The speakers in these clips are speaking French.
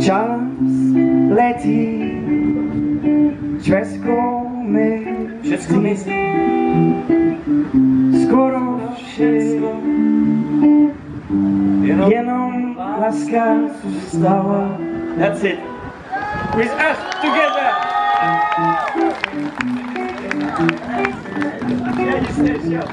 Čas letí, Česko myslí, skoro všechno, jenom láska zůstává. That's it. With us together. Yeah, you stay, sure.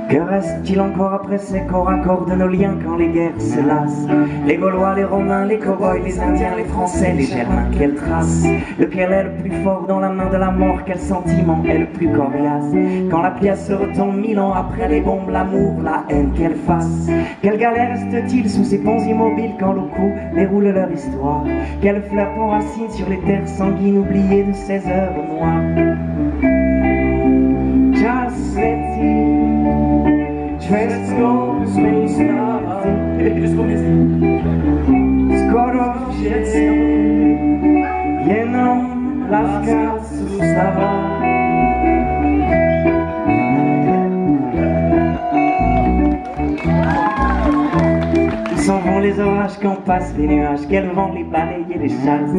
Que reste-t-il encore après ces corps à corps de nos liens quand les guerres se lassent? Les Gaulois, les Romains, les Cow-Boys, les Indiens, les Français, les Germains, quelle trace? Lequel est le plus fort dans la main de la mort? Quel sentiment est le plus coriace? Quand la pièce se retombe 1000 ans après les bombes, l'amour, la haine, quelle face? Quelle galère reste-t-il sous ces ponts immobiles quand locaux déroulent leur histoire? Quelle fleur prend racine sur les terres sanguines oubliées de ces heures noires? Just let it. Wszystko zmienia, skoro wszystko, jenom láska zůstává. S'en vont les orages quand passent les nuages, quel vent les balaye et les chasse.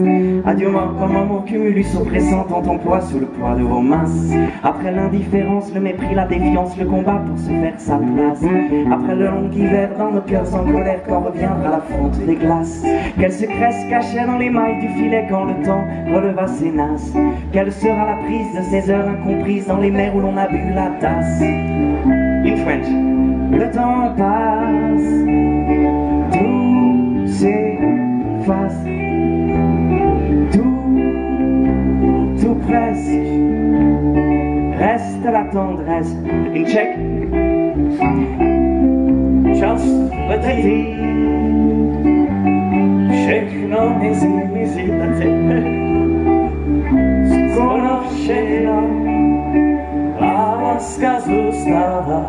Adieu mort comme un mot cumulus oppressant en ton poids sous le poids de vos masses. Après l'indifférence, le mépris, la défiance, le combat pour se faire sa place. Après le long hiver dans nos cœurs en colère, quand reviendra la fonte des glaces. Quel secret se cachait dans les mailles du filet quand le temps releva ses nasses? Quelle sera la prise de ces heures incomprises dans les mers où l'on a bu la tasse? In French. Le temps passe, tout s'efface, tout presque, reste la tendresse. In Czech. Čas letí, všechno mizí, skoro všechno, láska zůstává.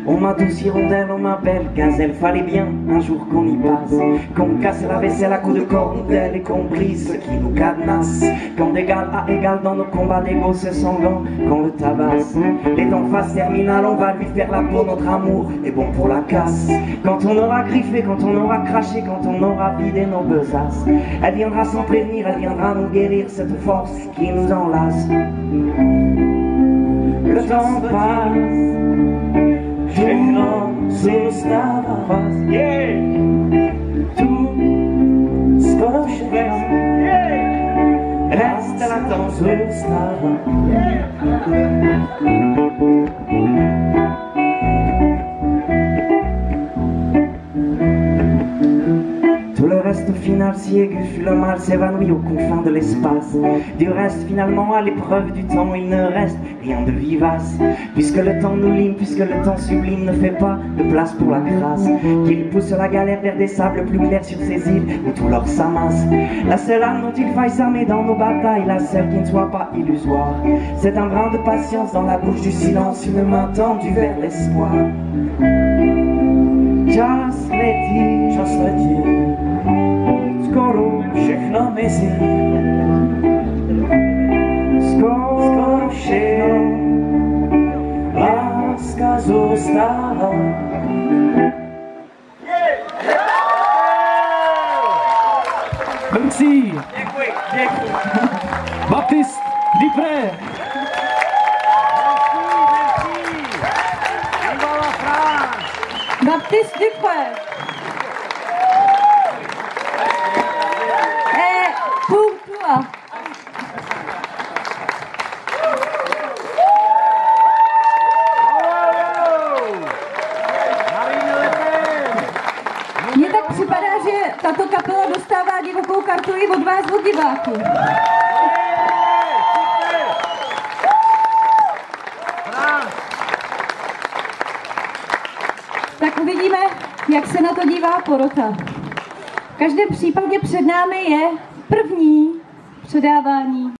On m'a douce hirondelle, on m'appelle gazelle. Fallait bien un jour qu'on y passe, qu'on casse la vaisselle à coups de cornoutel et qu'on brise ce qui nous cadenasse. Quand d'égal à égal dans nos combats d'ego se sanglants, qu'on le tabasse. Les temps face terminale, on va lui faire la peau, notre amour est bon pour la casse. Quand on aura griffé, quand on aura craché, quand on aura vidé nos besaces, elle viendra sans prévenir, elle viendra nous guérir cette force qui nous enlace. Le temps passe, všechno zůstává, tout, skoro všechno, reste na tom zůstává. Tout le reste au final si aigu fut le mal s'évanouit aux confins de l'espace. Du reste finalement à l'épreuve du temps il ne reste rien de vivace. Puisque le temps nous lime, puisque le temps sublime ne fait pas de place pour la grâce. Qu'il pousse la galère vers des sables plus clairs sur ces îles où tout l'or s'amasse. La seule âme dont il faille s'armer dans nos batailles, la seule qui ne soit pas illusoire. C'est un brin de patience dans la bouche du silence, une main tendue vers l'espoir. Just let it, skoro všechno mizí, skoro všechno, láska zůstává. Merci. Baptiste Dupré. Baptiste Dupré. Et pour toi. Mně tak připadá, že tato kapela dostává divokou kartu i od vás, od diváků. Tak uvidíme, jak se na to dívá porota. V každém případě před námi je první předávání